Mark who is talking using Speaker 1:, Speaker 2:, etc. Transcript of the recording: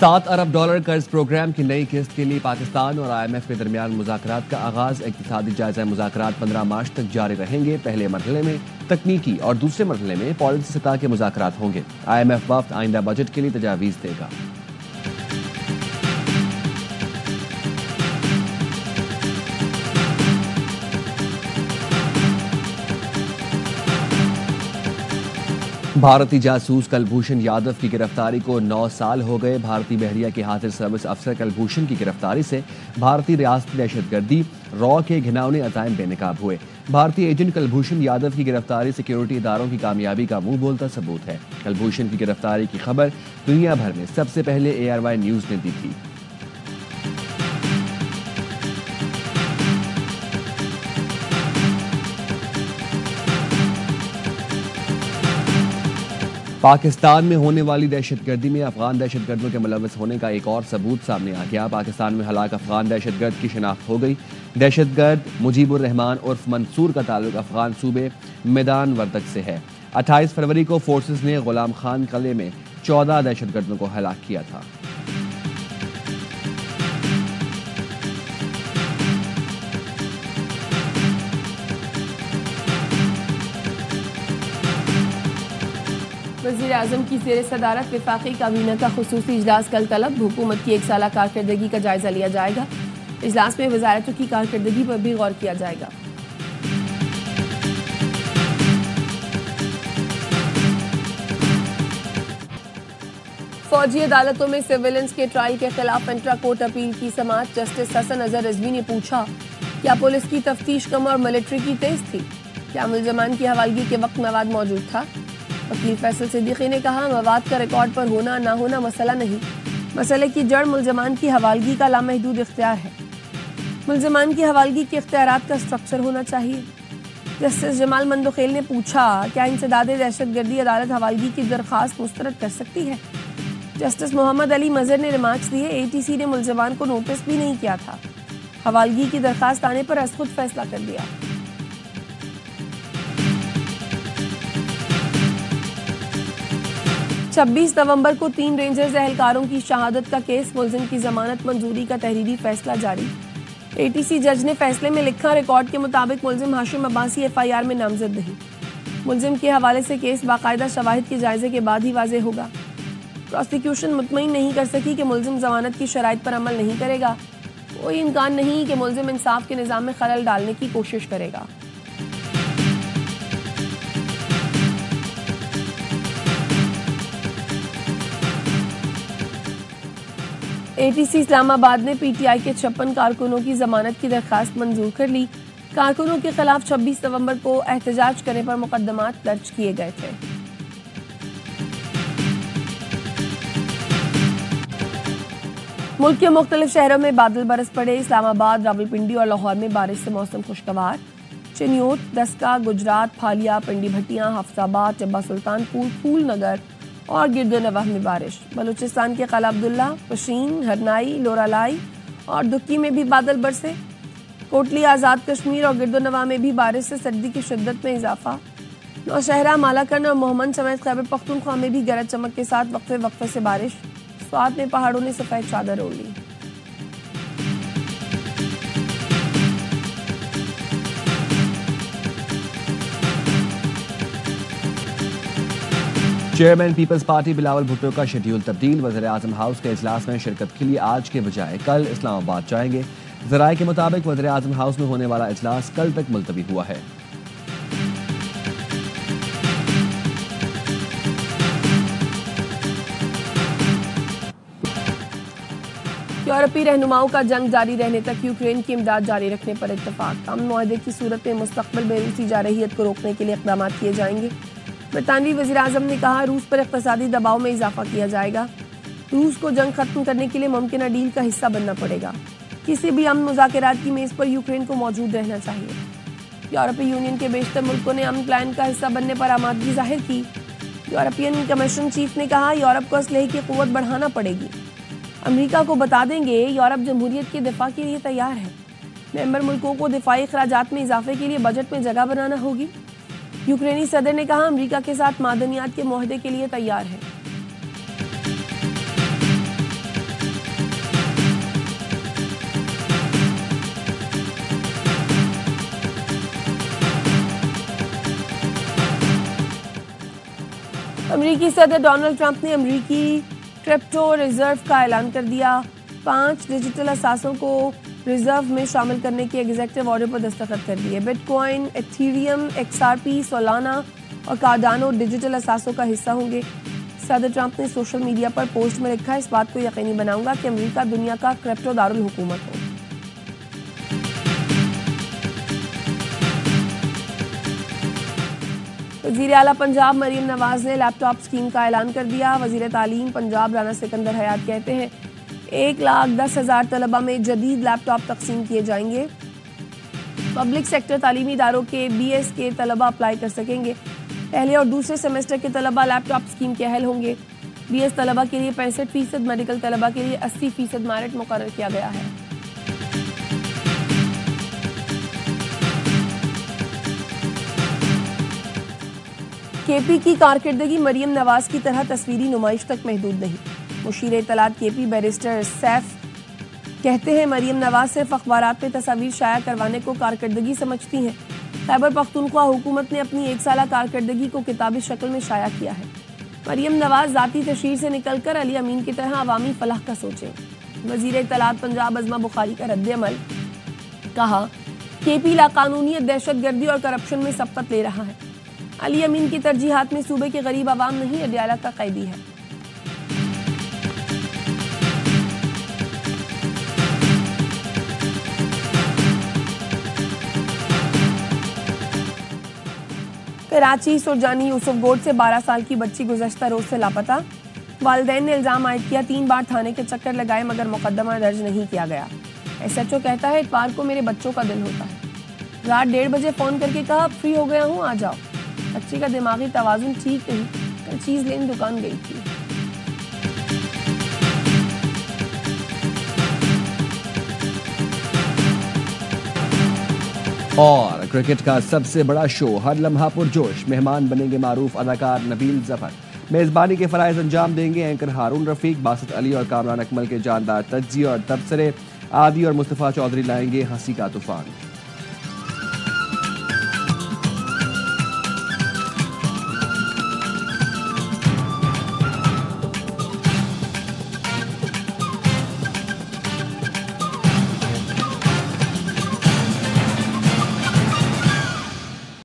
Speaker 1: $7 अरब कर्ज प्रोग्राम की नई किस्त के लिए पाकिस्तान और IMF के दरमियान मुज़ाकरात का आगाज। इक़्तिसादी जायजा मुज़ाकरात 15 मार्च तक जारी रहेंगे। पहले मरहले में तकनीकी और दूसरे मरहले में पॉलिसी सतह के मुज़ाकरात होंगे। IMF वफ़द आइंदा बजट के लिए तजावीज़ देगा। भारतीय जासूस कुलभूषण यादव की गिरफ्तारी को 9 साल हो गए। भारतीय बहरिया के हाजिर सर्विस अफसर कुलभूषण की गिरफ्तारी से भारतीय रियासती दहशतगर्दी रॉ के घिनौने अज़ाइम बेनकाब हुए। भारतीय एजेंट कुलभूषण यादव की गिरफ्तारी सिक्योरिटी इदारों की कामयाबी का मुंह बोलता सबूत है। कुलभूषण की गिरफ्तारी की खबर दुनिया भर में सबसे पहले ARY न्यूज ने दी थी। पाकिस्तान में होने वाली दहशतगर्दी में अफगान दहशतगर्दों के मुलव्वस होने का एक और सबूत सामने आ गया। पाकिस्तान में हलाक अफगान दहशतगर्द की शिनाख्त हो गई। दहशतगर्द मुजीबुर रहमान उर्फ मंसूर का ताल्लुक अफगान सूबे मैदान वर्दक से है। 28 फरवरी को फोर्सेस ने गुलाम खान किले में 14 दहशतगर्दों को हलाक किया था।
Speaker 2: वज़ीर आज़म की ज़ेर सदारत वफाकी काबीना का खुसूसी इजलास कल तलब। हुकूमत की 1 साला कारकर्दगी का जायजा लिया जाएगा। इजलास में वज़ारतों की कारकर्दगी पर भी गौर किया जाएगा। फौजी अदालतों में सिविलियंस के ट्रायल के खिलाफ इंट्रा कोर्ट अपील की समाअत। जस्टिस हसन अजहर रिजवी ने पूछा, क्या पुलिस की तफ्तीश कम और मिलिट्री की तेज थी? क्या मुलजमान की हवालगी के वक्त मवाद मौजूद था? वकील फैसल सिद्दीकी ने कहा, मवाद का रिकॉर्ड पर होना ना होना मसला नहीं, मसले की जड़ मुलजमान की हवालगी का लामहदूद इख्तियार है। मुलजमान की हवालगी के इख्तियारात का स्ट्रक्चर होना चाहिए। जस्टिस जमाल मंदोखेल ने पूछा, क्या इंसदाद दहशतगर्दी अदालत हवालगी की दरख्वास्त मुस्तरद कर सकती है? जस्टिस मोहम्मद अली मजहर ने रिमार्क्स दिए, ATC ने मुलजमान को नोटिस भी नहीं किया था, हवालगी की दरख्वास्त आने पर खुद फैसला कर दिया। 26 नवंबर को 3 रेंजर्स एहलकारों की शहादत का केस। मुलजिम की जमानत मंजूरी का तहरीरी फैसला जारी। ATC जज ने फैसले में लिखा, रिकॉर्ड के मुताबिक मुलजिम हाशिम अब्बासी FIR में नामजद नहीं। मुलजिम के हवाले से केस बाकायदा शवाहिद के जायजे के बाद ही वाज़ेह होगा। प्रोसिक्यूशन मुतमईन नहीं कर सकी कि मुलजिम जमानत की शराइत पर अमल नहीं करेगा। कोई इम्कान नहीं कि मुलजिम इंसाफ के निज़ाम में खलल डालने की कोशिश करेगा। ATC इस्लामाबाद ने PTI के 56 कारकुनों की जमानत की दरखास्त मंजूर कर ली। कारकुनों के खिलाफ 26 नवंबर को एहतजाज करने पर मुकदमात दर्ज किए गए थे। मुल्क के मुख्तलिफ शहरों में बादल बरस पड़े। इस्लामाबाद, रावलपिंडी और लाहौर में बारिश से मौसम खुशगवार। चिन्योट, दस्का, गुजरात, फालिया, पिंडी भट्टियां, हफ्साबाद, टिब्बा सुल्तानपुर, फूल नगर और गिरदोनवाह में बारिश। बलूचिस्तान के क़ला अब्दुल्ला, पशीन, हरनाई, लोरालाई और दुक्की में भी बादल बरसे। कोटली, आज़ाद कश्मीर और गिरदोनवाह में भी बारिश से सर्दी की शिद्दत में इजाफा। नौशहरा, मालाकन और मोहम्मद समेत खैबर पख्तूनख्वा में भी गरज चमक के साथ वक्फे वक्फे से बारिश। स्वात में पहाड़ों ने सफेद चादर ओढ़ ली।
Speaker 1: Chairman peoples party Bilawal Bhutto का शेड्यूल तब्दील। वज़ीर आज़म हाउस के इजलास में शिरकत के लिए आज के बजाय कल इस्लामाबाद जाएंगे। ज़राए के मुताबिक वज़ीर आज़म हाउस में होने वाला इजलास कल तक मुलतवी हुआ है।
Speaker 2: यूरोपीय रहनुमाओं का जंग जारी रहने तक यूक्रेन की इमदाद जारी रखने पर इत्तफाक। अमन मुआहदे की सूरत में मुस्तक़बिल में रूसी जारहियत को रोकने के लिए इक़दाम किए जाएंगे। बरतानवी वज़ीर आज़म ने कहा, रूस पर इक़्तिसादी दबाव में इजाफा किया जाएगा। रूस को जंग खत्म करने के लिए मुमकिन डील का हिस्सा बनना पड़ेगा। किसी भी अमन मुज़ाकरात की मेज़ पर यूक्रेन को मौजूद रहना चाहिए। यूरोपीय यूनियन के बेशतर मुल्कों ने अमन प्लान का हिस्सा बनने पर आमादगी जाहिर की। यूरोपियन कमीशन चीफ ने कहा, यूरोप को असलहे की क़ुव्वत बढ़ाना पड़ेगी। अमेरिका को बता देंगे, यूरोप जमहूरियत के दिफा के लिए तैयार है। मेंबर मुल्कों को दिफाई अखराजात में इजाफे के लिए बजट में जगह बनाना होगी। यूक्रेनी सदर ने कहा, अमेरिका के साथ मादनियात के मुआहदे के लिए तैयार है। अमेरिकी सदर डोनाल्ड ट्रंप ने अमेरिकी क्रिप्टो रिजर्व का ऐलान कर दिया। 5 डिजिटल असासों को रिजर्व में शामिल करने के एग्जीक्यूटिव ऑर्डर पर दस्तखत कर दिए। बिटकॉइन, एथेरियम, XRP, सोलाना और कार्डानो डिजिटल असासों का हिस्सा होंगे। सदर ट्रंप ने सोशल मीडिया पर पोस्ट में लिखा, इस बात को यकीनी बनाऊंगा कि अमेरिका दुनिया का क्रिप्टो दारुल हुकूमत हो। वज़ीर आला पंजाब मरीम नवाज ने लैपटॉप स्कीम का ऐलान कर दिया। वज़ीर तालीम पंजाब राना सिकंदर हयात कहते हैं 1,10,000 तलबा में जदीद लैपटॉप तकसीम किए जाएंगे। पब्लिक सेक्टर तालीमी इदारों के BS के तलबा अप्लाई कर सकेंगे। पहले और दूसरे सेमेस्टर के तलबा लैपटॉप स्कीम के अहल होंगे। BS तलबा के लिए 65%, मेडिकल तलबा के लिए 80% मेरिट मुकर्रर किया गया है। KP की कारकर्दगी मरीम नवाज की तरह तस्वीरी नुमाइश तक महदूद नहीं। मुशीर इत्तलात KP बैरिस्टर सैफ कहते हैं मरीम नवाज सिर्फ अखबारात में तस्वीर शाया करवाने को कारकर्दगी समझती हैं। खैबर पख्तूनख्वा हुकूमत ने अपनी 1 साला कारकर्दगी को किताबी शक्ल में शाया किया है। मरीम नवाज जाती तशरीर से निकलकर अली अमीन की तरह अवामी फलाह का सोचें। वज़ीर इत्तलात पंजाब अज़मा बुखारी का रद्द-ए-अमल, कहा KP लाकानूनियत, दहशतगर्दी और करप्शन में सबकत ले रहा है। अली अमीन की तरजीहात में सूबे के गरीब आवाम नहीं, अडयाला का कैदी है। कराची सुरजानी यूसुफ गोड से 12 साल की बच्ची गुज़श्ता रोज से लापता। वालिदैन ने इल्जाम आयद किया, 3 बार थाने के चक्कर लगाए मगर मुकदमा दर्ज नहीं किया गया। SHO कहता है इतवार को मेरे बच्चों का दिन होता है। रात 1:30 बजे फोन करके कहा फ्री हो गया हूँ, आ जाओ। बच्ची का दिमागी तवाज़ुन ठीक नहीं, कल चीज लेने दुकान गई थी।
Speaker 1: और क्रिकेट का सबसे बड़ा शो हर लम्हा पुरजोश, मेहमान बनेंगे मारूफ अदाकार नबील जफर। मेजबानी के फराइज अंजाम देंगे एंकर हारून रफीक, बासित अली और कामरान अकमल के जानदार तज्जिए और तबसरे। आदि और मुस्तफ़ा चौधरी लाएंगे हंसी का तूफान।